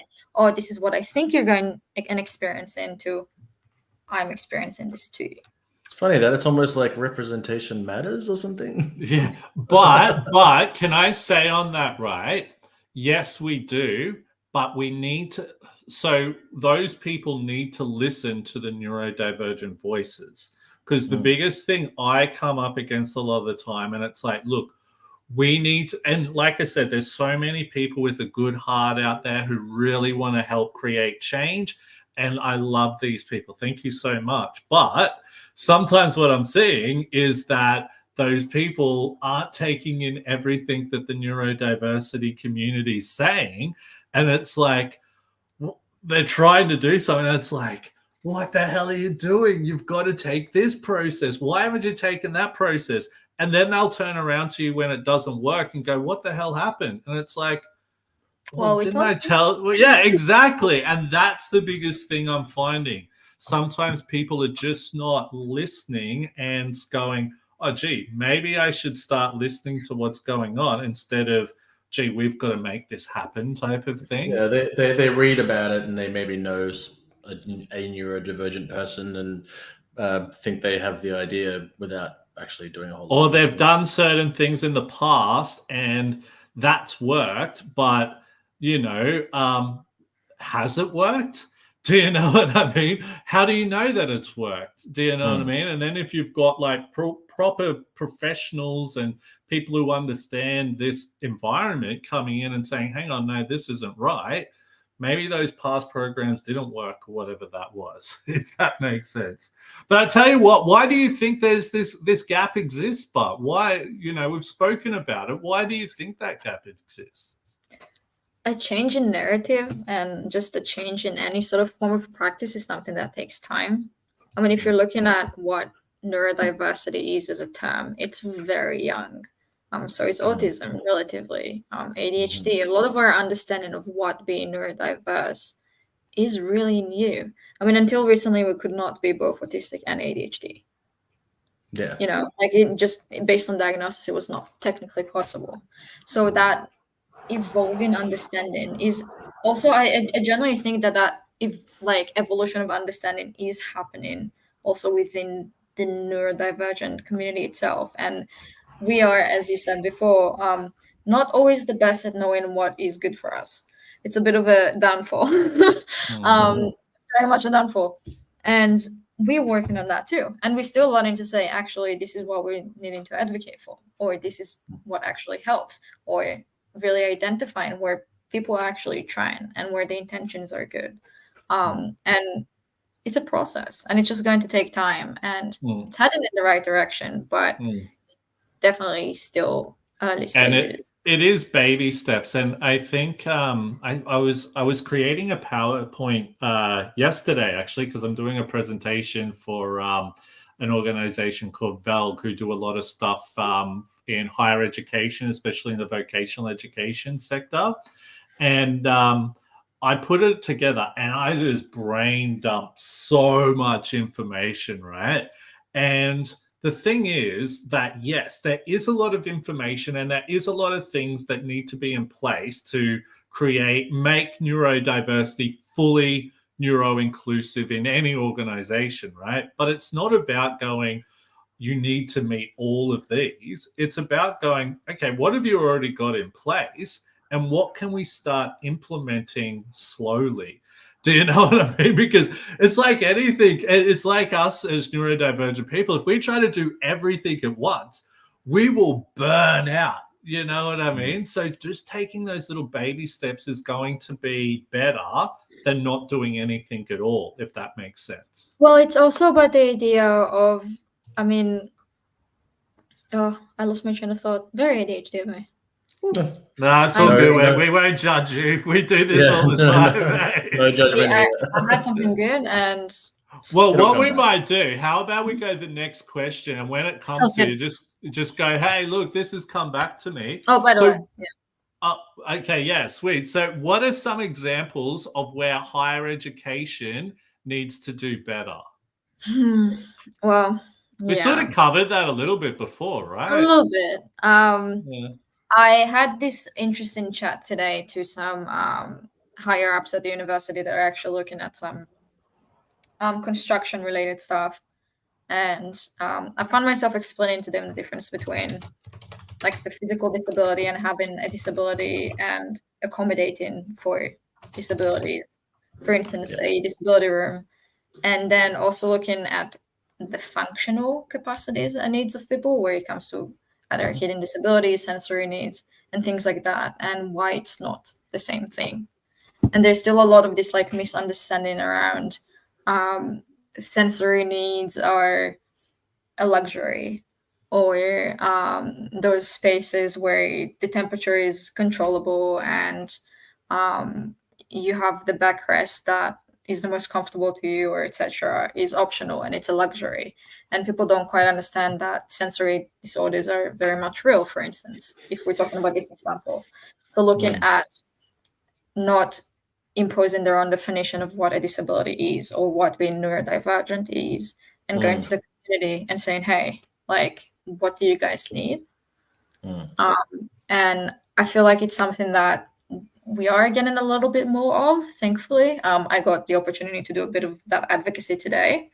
this is what I think you're going and experiencing, to I'm experiencing this too. It's funny that it's almost like representation matters or something. Yeah, but can I say on that, right? Yes, we do, but we need to. So those people need to listen to the neurodivergent voices, because the biggest thing I come up against a lot of the time, and it's like, look, we need to, and like I said, there's so many people with a good heart out there who really want to help create change. and I love these people. Thank you so much. But sometimes what I'm seeing is that those people aren't taking in everything that the neurodiversity community is saying. And it's like, they're trying to do something. And it's like, what the hell are you doing? You've got to take this process. Why haven't you taken that process? And then they'll turn around to you when it doesn't work and go, what the hell happened? And it's like, well, didn't I tell? Well, yeah, exactly. And that's the biggest thing I'm finding. Sometimes people are just not listening and going, oh, gee, maybe I should start listening to what's going on instead of, gee, we've got to make this happen type of thing. Yeah, they read about it and they maybe know a neurodivergent person and think they have the idea without actually doing a whole lot. Or they've done certain things in the past and that's worked, but, has it worked? Do you know what I mean? How do you know that it's worked? Do you know what I mean? And then if you've got like proper professionals and people who understand this environment coming in and saying, hang on, no, this isn't right. Maybe those past programs didn't work or whatever that was, if that makes sense. But I tell you what, why do you think there's this gap exists? But why, we've spoken about it. Why do you think that gap exists? A change in narrative and just a change in any sort of form of practice is something that takes time. I mean, if you're looking at what neurodiversity is as a term, it's very young. So it's autism relatively, ADHD. A lot of our understanding of what being neurodiverse is really new. I mean, until recently, we could not be both autistic and ADHD. Yeah. Just based on diagnosis, it was not technically possible. So that evolving understanding is also, I generally think that evolution of understanding is happening also within the neurodivergent community itself. And we are, as you said before, not always the best at knowing what is good for us. It's a bit of a downfall, very much a downfall. And we're working on that too. And we're still learning to say, actually, this is what we're needing to advocate for, or this is what actually helps, or really identifying where people are actually trying and where the intentions are good. And it's a process and it's just going to take time, and it's headed in the right direction, but definitely still early stages. And it is baby steps. And I think I was creating a PowerPoint yesterday, actually, because I'm doing a presentation for an organization called VELG, who do a lot of stuff in higher education, especially in the vocational education sector. And I put it together and I just brain dumped so much information, right? And the thing is that, yes, there is a lot of information and there is a lot of things that need to be in place to make neurodiversity fully neuro-inclusive in any organization, right? But it's not about going, you need to meet all of these. It's about going, okay, what have you already got in place and what can we start implementing slowly? Do you know what I mean? Because it's like anything. It's like us as neurodivergent people. If we try to do everything at once, we will burn out. You know what I mean? So just taking those little baby steps is going to be better than not doing anything at all, if that makes sense. Well, it's also about the idea of, I lost my train of thought. Very ADHD of me. No, it's all good. We won't judge you. We do this all the time. No judgment. I had something good and... Well, what we might do, how about we go to the next question, and when it comes to you, just go, hey, look, this has come back to me. Oh, by the way. Yeah. Okay, yeah, sweet. So what are some examples of where higher education needs to do better? Well, we sort of covered that a little bit before, right? A little bit. I had this interesting chat today to some higher ups at the university that are actually looking at some construction related stuff. And I found myself explaining to them the difference between like the physical disability and having a disability and accommodating for disabilities. For instance, a disability room. And then also looking at the functional capacities and needs of people where it comes to other hidden disabilities, sensory needs, and things like that, and why it's not the same thing. And there's still a lot of this like misunderstanding around sensory needs are a luxury, or those spaces where the temperature is controllable and you have the backrest that is the most comfortable to you, or etc., is optional and it's a luxury. And people don't quite understand that sensory disorders are very much real, for instance, if we're talking about this example. So looking at not imposing their own definition of what a disability is or what being neurodivergent is, and going to the community and saying, hey, like, what do you guys need? And I feel like it's something that we are getting a little bit more of, thankfully. I got the opportunity to do a bit of that advocacy today,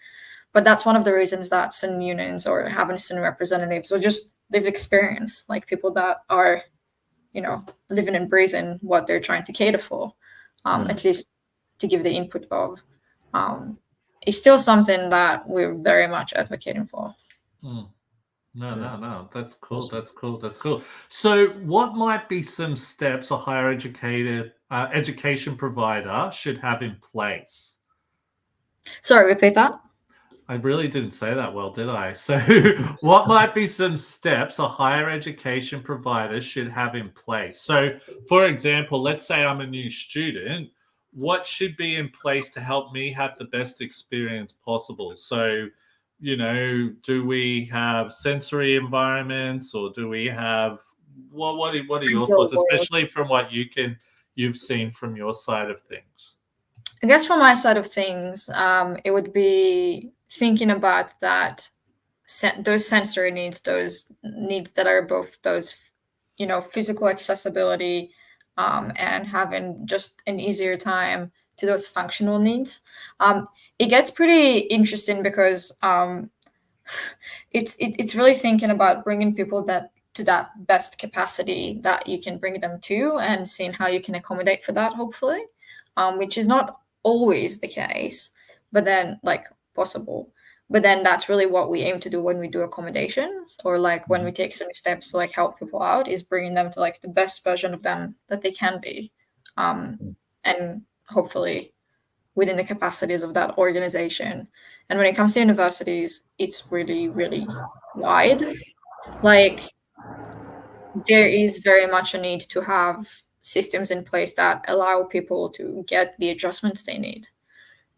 but that's one of the reasons that student unions or having student representatives or just they've experienced, like people that are, you know, living and breathing what they're trying to cater for, at least to give the input of, is still something that we're very much advocating for. No. That's cool. That's cool. So what might be some steps a higher education provider should have in place? Sorry, repeat that. I really didn't say that well, did I? So what might be some steps a higher education provider should have in place? So, for example, let's say I'm a new student. What should be in place to help me have the best experience possible? So, you know, do we have sensory environments, or do we have what are your thoughts, especially from what you've seen from your side of things? I guess from my side of things, it would be thinking about that, those sensory needs, those needs that are both those, you know, physical accessibility, and having just an easier time to those functional needs. It gets pretty interesting because it's really thinking about bringing people to that best capacity that you can bring them to, and seeing how you can accommodate for that, hopefully, which is not always the case, but then like possible. But then that's really what we aim to do when we do accommodations, or like when we take some steps to like help people out, is bringing them to like the best version of them that they can be, and hopefully within the capacities of that organization. And when it comes to universities, it's really, really wide. Like, there is very much a need to have systems in place that allow people to get the adjustments they need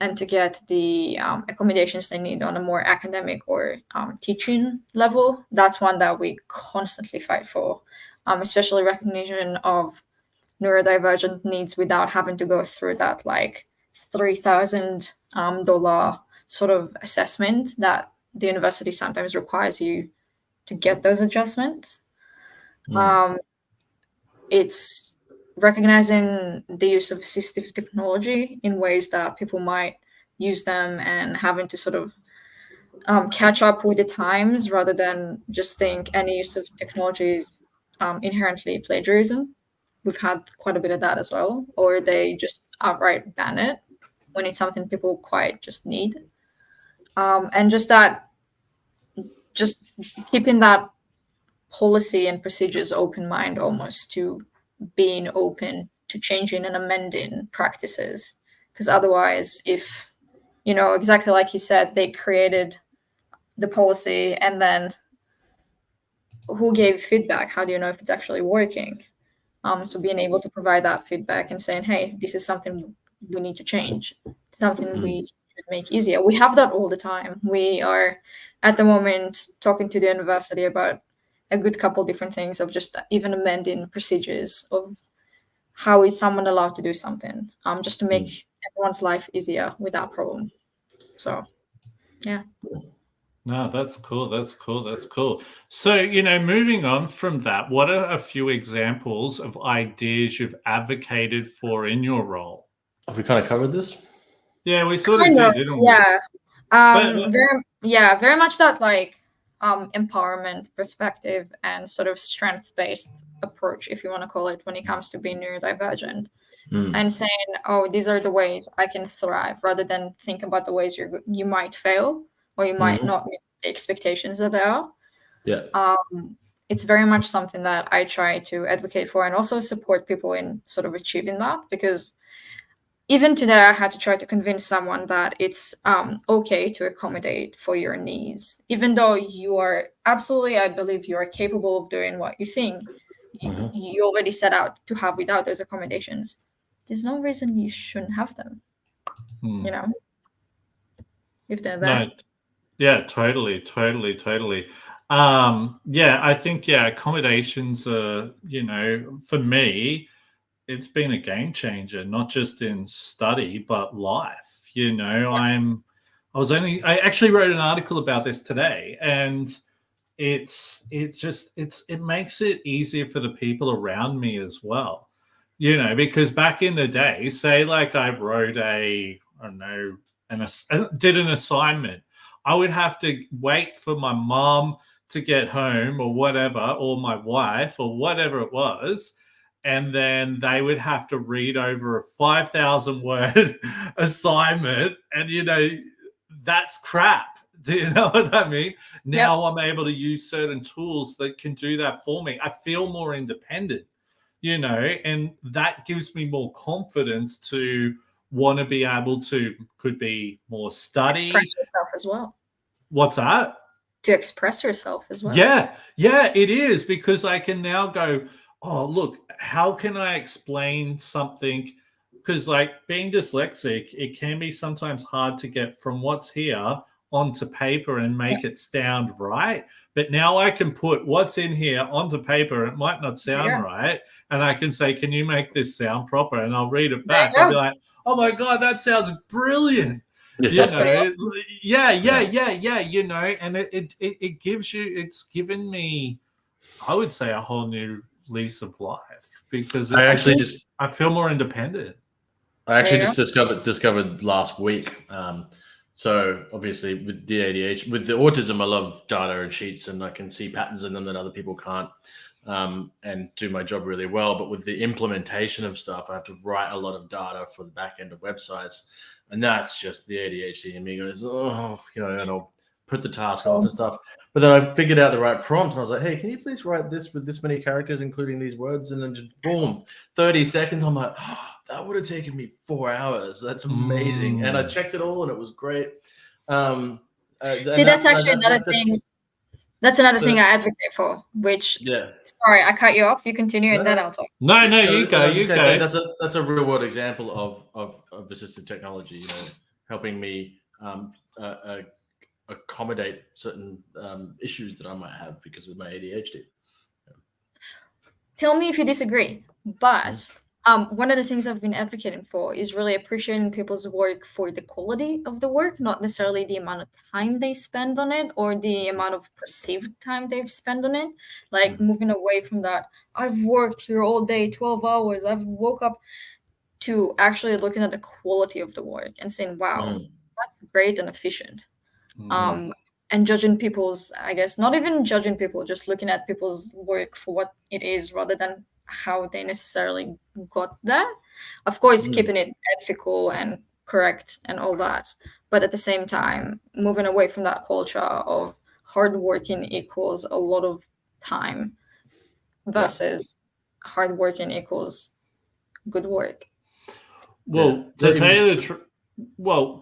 and to get the accommodations they need on a more academic or teaching level. That's one that we constantly fight for, especially recognition of neurodivergent needs without having to go through that like $3,000 sort of assessment that the university sometimes requires you to get those adjustments. It's recognizing the use of assistive technology in ways that people might use them, and having to sort of catch up with the times, rather than just think any use of technology is inherently plagiarism. We've had quite a bit of that as well, or they just outright ban it when it's something people quite just need. And just keeping that policy and procedures open mind, almost, to being open to changing and amending practices. Because otherwise, if, you know, exactly like you said, they created the policy and then who gave feedback? How do you know if it's actually working? So being able to provide that feedback and saying, hey, this is something we need to change, something we should make easier. We have that all the time. We are at the moment talking to the university about a good couple different things of just even amending procedures of how is someone allowed to do something, just to make everyone's life easier with that problem. So, yeah. No, that's cool. So, you know, moving on from that, what are a few examples of ideas you've advocated for in your role? Have we kind of covered this? Yeah, we sort of did, didn't we? Yeah. Very much that like empowerment perspective and sort of strength-based approach, if you want to call it, when it comes to being neurodivergent. And saying, oh, these are the ways I can thrive, rather than think about the ways you might fail, or you might not meet the expectations that there are. Yeah. It's very much something that I try to advocate for, and also support people in sort of achieving that, because even today, I had to try to convince someone that it's okay to accommodate for your needs, even though you are absolutely, I believe you are capable of doing what you think you already set out to have without those accommodations. There's no reason you shouldn't have them, you know, if they're there. No, yeah, totally. Yeah, I think, accommodations are, for me, it's been a game changer, not just in study, but life. I actually wrote an article about this today, and it makes it easier for the people around me as well. Because back in the day, say like I wrote did an assignment, I would have to wait for my mom to get home or whatever, or my wife or whatever it was. And then they would have to read over a 5,000 word assignment. And, that's crap. Do you know what I mean? Now I'm able to use certain tools that can do that for me. I feel more independent, and that gives me more confidence to want to be able to, could be more study. Express yourself as well. What's that? To express yourself as well. Yeah, it is, because I can now go, oh, look, how can I explain something? Because like being dyslexic, it can be sometimes hard to get from what's here onto paper and make it sound right. But now I can put what's in here onto paper. It might not sound right. And I can say, can you make this sound proper? And I'll read it back. I'll be like, oh my God, that sounds brilliant. And it gives you, it's given me, I would say, a whole new lease of life, because I feel more independent. I actually just discovered last week. So obviously with the ADHD, with the autism, I love data and sheets, and I can see patterns in them that other people can't, and do my job really well. But with the implementation of stuff, I have to write a lot of data for the back end of websites. And that's just the ADHD in me goes, and I'll put the task off and stuff. But then I figured out the right prompt, and I was like, hey, can you please write this with this many characters, including these words? And then just boom, 30 seconds. I'm like, that would have taken me 4 hours. That's amazing. And I checked it all, and it was great. See, that's actually another thing. That's another thing I advocate for, which, sorry, I cut you off. You continue, and then I'll talk. No, you go. You go. That's a real world example of assistive technology, helping me accommodate certain issues that I might have because of my ADHD. Tell me if you disagree, but one of the things I've been advocating for is really appreciating people's work for the quality of the work, not necessarily the amount of time they spend on it or the amount of perceived time they've spent on it. Like moving away from that, I've worked here all day, 12 hours, I've woke up, to actually looking at the quality of the work and saying, wow, that's great and efficient. And judging people's, I guess, not even judging people, just looking at people's work for what it is rather than how they necessarily got there. Of course, keeping it ethical and correct and all that. But at the same time, moving away from that culture of hardworking equals a lot of time versus hardworking equals good work. Well, to tell you the truth,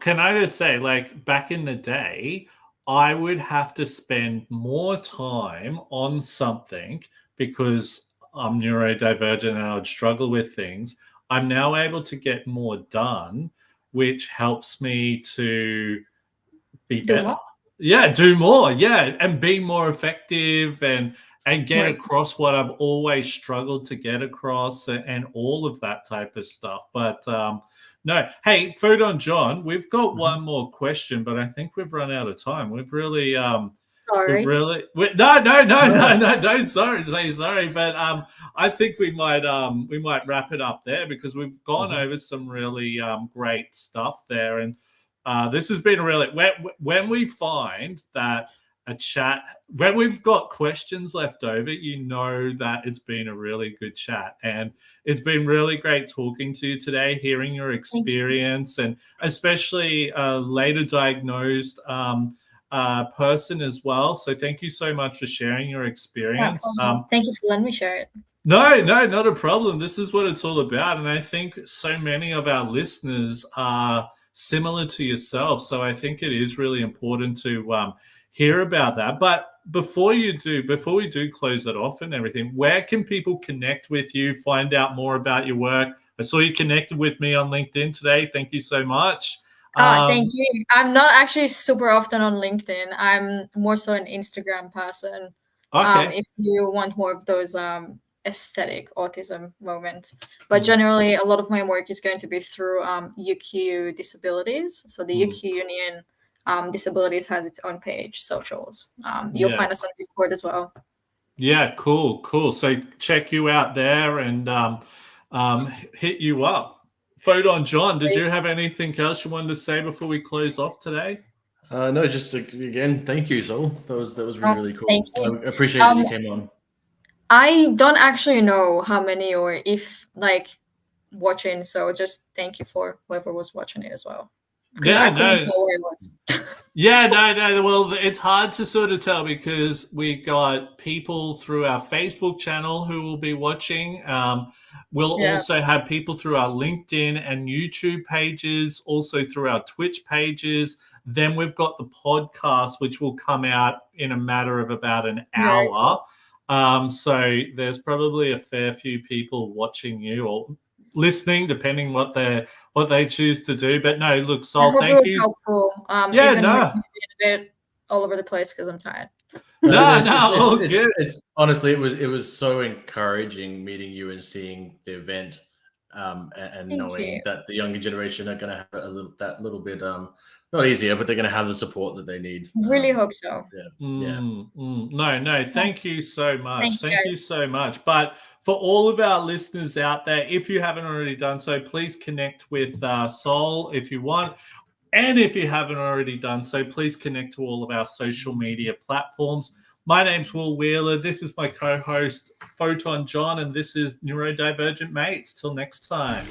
can I just say, like, back in the day, I would have to spend more time on something because I'm neurodivergent and I would struggle with things. I'm now able to get more done, which helps me to be better. Do more, and be more effective and get across what I've always struggled to get across and all of that type of stuff. But no, hey, Food on John, we've got one more question, but I think we've run out of time. We've really sorry. No, don't say sorry. But I think we might wrap it up there because we've gone over some really great stuff there. And this has been really, when we find that a chat, when we've got questions left over, that it's been a really good chat. And it's been really great talking to you today, hearing your experience, and especially a later diagnosed person as well. So thank you so much for sharing your experience. Thank you for letting me share it. No, not a problem. This is what it's all about. And I think so many of our listeners are similar to yourself. So I think it is really important to hear about that. But before we do close it off and everything, where can people connect with you, find out more about your work? I saw you connected with me on LinkedIn today. Thank you so much. Thank you. I'm not actually super often on LinkedIn. I'm more so an Instagram person. Okay. If you want more of those aesthetic autism moments. But generally, a lot of my work is going to be through UQ Disabilities. So the UQ Union Disabilities has its own page, socials. You'll find us on Discord as well. Yeah, cool. So check you out there and hit you up. Photon John, did you have anything else you wanted to say before we close off today? No, just again, thank you, Sol. That was really cool. Thank you. I appreciate that you came on. I don't actually know how many or if watching, so just thank you for whoever was watching it as well. Yeah, I couldn't tell where it was. Yeah, no. Well, it's hard to sort of tell because we got people through our Facebook channel who will be watching. We'll also have people through our LinkedIn and YouTube pages, also through our Twitch pages. Then we've got the podcast, which will come out in a matter of about an hour. So there's probably a fair few people watching you or listening, depending what they choose to do. But no, look, Sol, thank you. I hope it was helpful. Even a bit all over the place because I'm tired. It's honestly, it was so encouraging meeting you and seeing the event, and knowing that the younger generation are going to have that little bit not easier, but they're going to have the support that they need. Really hope so. No, thank you so much. Thank you so much. But for all of our listeners out there, if you haven't already done so, please connect with Sol if you want. And if you haven't already done so, please connect to all of our social media platforms. My name's Will Wheeler. This is my co-host, Photon John, and this is Neurodivergent Mates. Till next time.